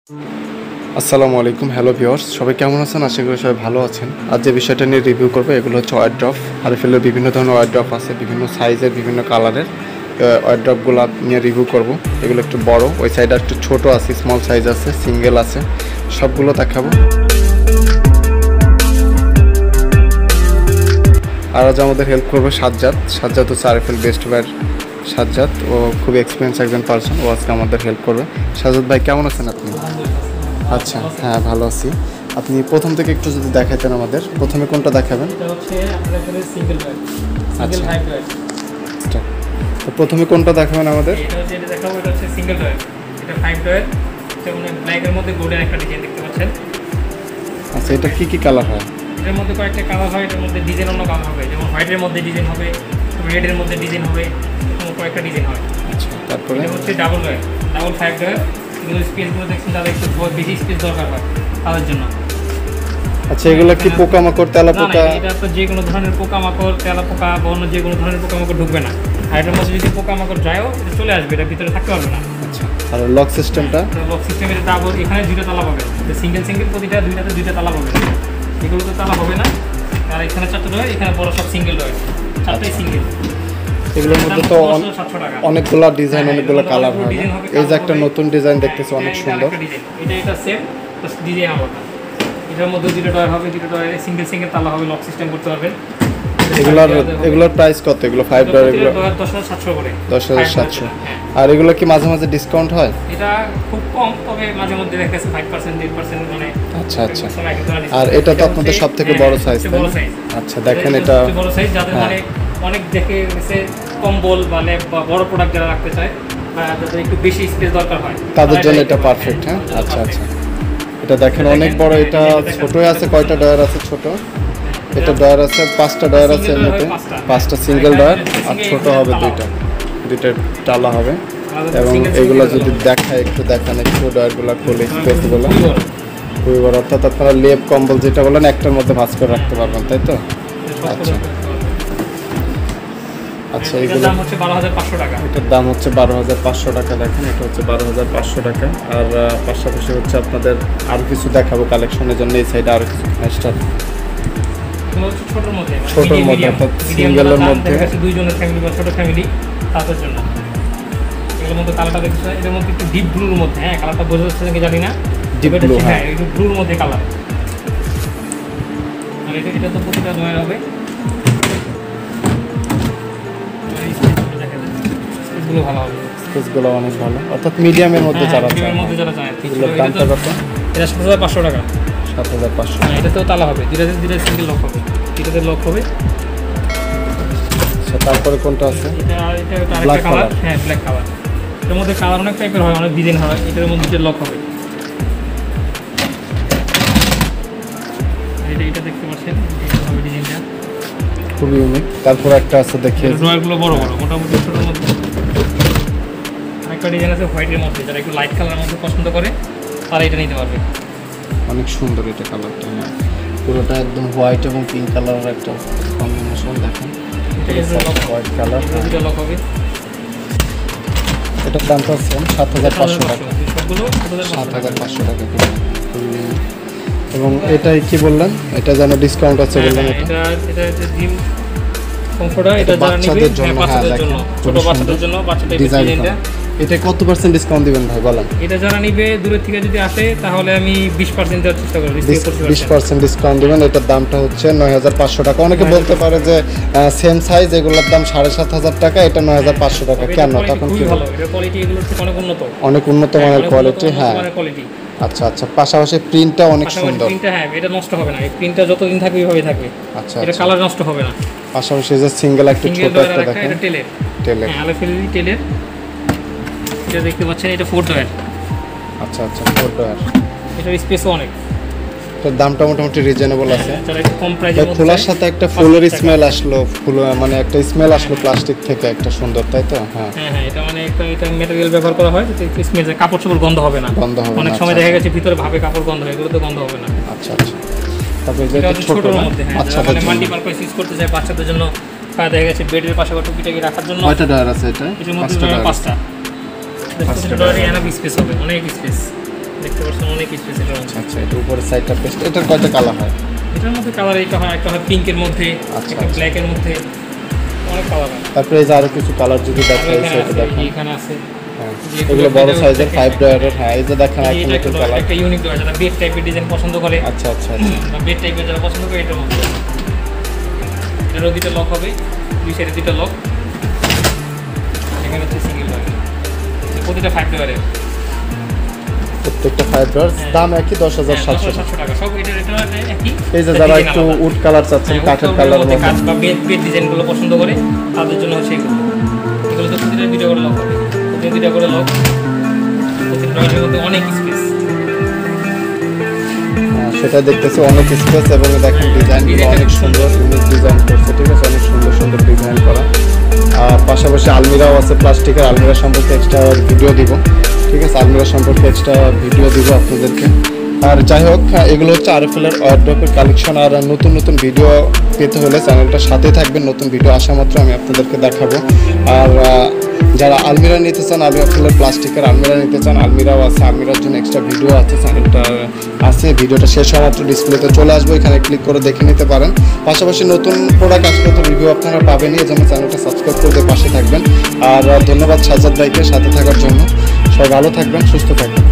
আসসালামু আলাইকুম, hello viewers, সবাই কেমন আছেন? আশা করি সবাই ভালো আছেন। আজ যে বিষয়টা নিয়ে রিভিউ করবো এগুলো হচ্ছে ওয়ারড্রপ। আরএফএলের বিভিন্ন ধরনের ওয়ারড্রপ আছে, বিভিন্ন সাইজের, বিভিন্ন কালারের ওয়ারড্রপগুলো নিয়ে রিভিউ করব। এগুলো একটু বড়, ওই সাইডে একটু ছোট আছে, স্মল সাইজ আছে, সিঙ্গেল আছে, সবগুলো দেখাবো। আর আজ আমাদের হেল্প করবে সাজ্জাদ হচ্ছে আরএফএল বেস্ট ওয়্যার সাজ্জাদ। ও খুব এক্সপিরিয়েন্স একজন পারসন, ও আজকে আমাদের হেল্প করবে। সাজ্জাদ ভাই কেমন আছেন আপনি? আচ্ছা, হ্যাঁ ভালো আছি। আপনি প্রথম থেকে একটু যদি দেখাতেন আমাদের, প্রথমে কোনটা দেখাবেন? এটা হচ্ছে আপনাদের single drawer, single high drawer. আচ্ছা, তো প্রথমে কোনটা দেখাবেন আমাদের? এটা দেখাবো, এটা হচ্ছে সিঙ্গেল ডয়ার, এটা 5 ডয়ার। যেমন ব্ল্যাকের মধ্যে গোল্ডেন একটা ডিজাইন দেখতে পাচ্ছেন। আচ্ছা, এটা কি কি কালার হয়? এটার মধ্যে কয়েকটা কালার হয়, এটার মধ্যে ডিজাইন অন্য কালার হবে, যেমন হোয়াইটের মধ্যে ডিজাইন হবে, রেডের মধ্যে ডিজাইন হবে, এরকম কয়েকটা ডিজাইন হয়। আচ্ছা, তারপরে এটা হচ্ছে ডাবল ডয়ার, ডাবল 5 ডয়ার। এগুলো স্পেসগুলো দেখছেন, তাদের একটু বেশি স্পেস দরকার হয় তাদের জন্য। আচ্ছা, এগুলো কি পোকামাকড়, তেলা পোকা? এটা তো যে কোনো ধরনের পোকামাকড়, তেলা পোকা বা অন্য যে কোনো ধরনের পোকামাকড় ঢুকবে না। আর এটার মধ্যে যদি পোকামাকড় যায়ও এটা চলে আসবে, এটার ভিতরে থাকতে পারবে না। আচ্ছা, আর লক সিস্টেমটা? লক সিস্টেমের ডাবল, এখানে দুইটা তালা পাবে, সিঙ্গেল প্রতিটা দুইটা তালা পাবে। এগুলো তো তালা হবে না। আর এখানে চারটে ডয়ার, এখানে বড় সব সিঙ্গেল ডয়ার, চারটাই সিঙ্গেল। এগুলোর মধ্যে তো অনেকগুলো ডিজাইন, অনেকগুলো কালার হয়। এই যে একটা নতুন ডিজাইন দেখতেছি, অনেক সুন্দর। এটা সেম, প্লাস ডিজাইন আলাদা। এটার মধ্যে দুটো ডয়ার হবে, দুটো ডয়ারে সিঙ্গেল তালা হবে, লক সিস্টেম করতে পারবেন। এগুলোর প্রাইস কত? এগুলো 5 ডয়ার, এগুলো 10,700 করে। 10,700। আর এগুলো কি মাঝে মাঝে ডিসকাউন্ট হয়? এটা খুব কম, তবে মাঝে মধ্যে দেখা যাচ্ছে 5%, 10% মানে। আচ্ছা আচ্ছা। আর এটা তো আপনাদের সবথেকে বড় সাইজ, তাই না? আচ্ছা, দেখেন এটা বড় সাইজ, যাদের মানে অনেক দেখে গেছে কম্বল বা ল্যাব বা বড় প্রোডাক্ট যারা রাখতে চায় বা যাদের একটু বেশি স্পেস দরকার হয়, তাদের জন্য এটা পারফেক্ট। হ্যাঁ, আচ্ছা আচ্ছা। এটা দেখেন অনেক বড়, এটা ছোটই আছে। কয়টা ডয়ার আছে ছোট? এটা ডয়ার আছে 5টা ডয়ার আছে, এমনিতে 5টা সিঙ্গেল ডয়ার, আর ছোট হবে দুইটা টালা হবে। এবং এগুলো যদি দেখায়, একটু দেখান, একটু ডয়ারগুলো খুলে স্পেসগুলো খুবই বড়। অর্থাৎ আপনারা লেপ কম্বল যেটা বলেন একটার মধ্যে ভাঁজ করে রাখতে পারবেন, তাই তো? আচ্ছা আচ্ছা, এগুলো দাম হচ্ছে 12,500 টাকা। এটার দাম হচ্ছে 12,500 টাকা। দেখেন, এটা হচ্ছে 12,500 টাকা। আর পাশাপাশি হচ্ছে আপনাদের আরও কিছু দেখাবো কালেকশনের জন্য। এই সাইডে আরও কিছু স্টার ছোটোর মধ্যে, অর্থাৎ সিঙ্গেলের মধ্যে দুইজনের ফ্যামিলি বা ছোটো ফ্যামিলি, তাদের জন্য। এগুলোর মধ্যে কালারটা দেখতে, এটার মধ্যে একটু ডিপ ব্লুর মধ্যে, হ্যাঁ কালারটা বোঝা যাচ্ছে নাকি জানি না, ডিপ ব্লু, হ্যাঁ একটু ব্লুর মধ্যে কালার। আর এটা তো প্রতিটা ডয়ার হবে। স্পেসগুলো ভালো হবে, স্পেসগুলো অনেক ভালো, অর্থাৎ মিডিয়ামের মধ্যে যারা চায়। এগুলোর দামটা কত? এটা 7,500 টাকা। 7,500। হ্যাঁ, এটাতেও তালা হবে, দুইটা সিঙ্গেল লক হবে, এটাতে লক হবে। আচ্ছা, তারপরে কোনটা আছে? এটা আরেকটা কালার, হ্যাঁ ব্ল্যাক কালার। এর মধ্যে কালার অনেক টাইপের হয়, অনেক ডিজাইন হয়। এটার মধ্যে দুটো লক হবে। এটা দেখতে পাচ্ছেন, এটা হবে ডিজাইনটা খুবই ইউনিক। তারপর একটা আছে, দেখেন ড্রয়ারগুলো বড় বড়, মোটামুটি ছোটোর মধ্যে। আরেকটা ডিজাইন আছে হোয়াইটের মধ্যে, যারা একটু লাইট কালারের মধ্যে পছন্দ করে তারা এটা নিতে পারবে। অনেক সুন্দর এটা কালারটা। হ্যাঁ, পুরোটা একদম হোয়াইট এবং পিঙ্ক কালারের একটা কম্বিনেশন। দেখেন, হোয়াইট কালার, দুটো লক হবে। এটার দামটা হচ্ছে 7,500 টাকা। সবগুলো 7,500 টাকা। এবং এটাই কি বললেন? এটা যেন ডিসকাউন্ট আছে বললেন? এটা জিম কমফোর্টার, এটা যারা নিবে বাচ্চাদের জন্য, ছোট বাচ্চাদের জন্য, বাচ্চাদের ডিজাইনটা। এটা কত % ডিসকাউন্ট দিবেন ভাই বলেন? এটা যারা নিবে দূরের থেকে যদি আসে তাহলে আমি 20% দেওয়ার চেষ্টা করব। 20% ডিসকাউন্ট দিবেন। এটার দামটা হচ্ছে 9,500 টাকা। অনেকে বলতে পারে যে সেম সাইজ, এগুলোর দাম 7,500 টাকা, এটা 9,500 টাকা কেন? তখন কি ভালো, এটা কোয়ালিটি এগুলো অনেক উন্নত, অনেক উন্নত মানের কোয়ালিটি। হ্যাঁ, আচ্ছা আচ্ছা। পাশাপাশি প্রিন্টটা অনেক সুন্দর। প্রিন্টটা, হ্যাঁ এটা নষ্ট হবে না, এই প্রিন্টটা যতদিন থাকবে এইভাবেই থাকবে। আচ্ছা, এটা কালার নষ্ট হবে না। পাশাপাশি যে সিঙ্গেল একটা ছোট একটা দেখেন, এটা টেলের, হ্যাঁ আরএফএল টেলের। এটা দেখতে পাচ্ছেন, এটা 4 ডয়ার। আচ্ছা আচ্ছা, 4 ডয়ার। এটার স্পেসও অনেক। এটার দামটা মোটামুটি রিজনেবল আছে। যারা একটু কম প্রাইসের মধ্যে, খোলার সাথে একটা ফুলের স্মেল আসলো, ফুল মানে একটা স্মেল আসলো প্লাস্টিক থেকে, একটা সুন্দর, তাই তো? হ্যাঁ হ্যাঁ, এটা মানে এটা ম্যাটেরিয়াল ব্যবহার করা হয় যাতে স্মেল, কাপড় চোপড় গন্ধ হবে না। অনেক সময় দেখা গেছে ভিতরে ভাবে কাপড় গন্ধ হয়, এগুলো তো গন্ধ হবে না। আচ্ছা আচ্ছা। তারপরে এটা ছোটর মধ্যে, বাচ্চাদের জন্য মাল্টিপারপাস ইউজ করতে চায়, বাচ্চাদের জন্য দেখা গেছে বেডের পাশে টুকিটাকি রাখার জন্য। কয়টা ডয়ার আছে এটা? এর মধ্যে 5টা। 5টা ডয়ারে এনাফ স্পেস হবে, অনেক স্পেস। দেখতে পাচ্ছেন অনেক স্পেস এটার মধ্যে। আচ্ছা, এটা উপরের সাইডটা পেস্ট। এটার কয়টা কালার হয়? এটার মধ্যে কালার একটা হয় পিঙ্কের মধ্যে, আচ্ছা, একটা আচ্ছা। ব্ল্যাকের মধ্যে, অনেক কালার হয়। তারপরে এই যে আরো কিছু কালার যদি দেখা এখানে সেটা আছে, দেখেন। এখানে আছে। হ্যাঁ, যেগুলো এগুলো বড় ভিতরে সাইজের দেখেন, 5 ডয়ারের। হ্যাঁ, এই যে দেখেন এটা একটা একটা নতুন কালার। একটা ইউনিক ডয়ার, যারা বেড টাইপের ডিজাইন পছন্দ করে, আচ্ছা আচ্ছা আচ্ছা। বেড টাইপের যারা পছন্দ করে এটার মধ্যে। এটারও দুটো লক হবে, দুই সাইডে দুটো লক। এখানে হচ্ছে সিঙ্গেল ডয়ার, প্রতিটা 5 ডয়ারের। প্রত্যেকটা 5 ডয়ার দাম একই 10,700 টাকা। 700 টাকা সব। এটা একই। এই যে যারা একটু উড কালার চাচ্ছেন, কাঠের কালার মধ্যে, কাজ বা বেড ডিজাইনগুলো পছন্দ করে তাদের জন্য হচ্ছে এগুলো। এগুলো তো প্রতিটা দুটো করে লক হবে, প্রতিটা দুটো করে লক। প্রতিটা ডয়ারের মধ্যে অনেক স্পেস। সেটা দেখতেছি অনেক স্পেস, এবং দেখেন ডিজাইনগুলো অনেক সুন্দর, ইউনিক ডিজাইন করছে। ঠিক আছে, অনেক সুন্দর সুন্দর ডিজাইন করা। আর পাশাপাশি আলমিরাও আছে, প্লাস্টিকের আলমিরা সম্পর্কে এক্সট্রা ভিডিও দিব। ঠিক আছে, আলমিরা সম্পর্কে এক্সট্রা ভিডিও দিব আপনাদেরকে। আর যাই হোক, এগুলো হচ্ছে আরএফএল-এর ওয়ারড্রোবের কালেকশন। আর নতুন নতুন ভিডিও পেতে হলে চ্যানেলটার সাথে থাকবেন, নতুন ভিডিও আসা মাত্র আমি আপনাদেরকে দেখাবো। আর যারা আলমিরা নিতে চান, আরএফএল-এর প্লাস্টিকের আলমিরা নিতে চান, আলমিরাও আছে। আলমিরার জন্য এক্সট্রা ভিডিও আছে, চ্যানেলটা আছে। ভিডিওটা শেষ হওয়া মাত্র ডিসপ্লেতে চলে আসবে, এখানে ক্লিক করে দেখে নিতে পারেন। পাশাপাশি নতুন প্রোডাক্ট আসলে তো রিভিউ আপনারা পাবেনই, এজন্য চ্যানেলটা সাবস্ক্রাইব করে পাশে থাকবেন। আর ধন্যবাদ সাজ্জাদ ভাইকে সাথে থাকার জন্য। সবাই ভালো থাকবেন, সুস্থ থাকবেন।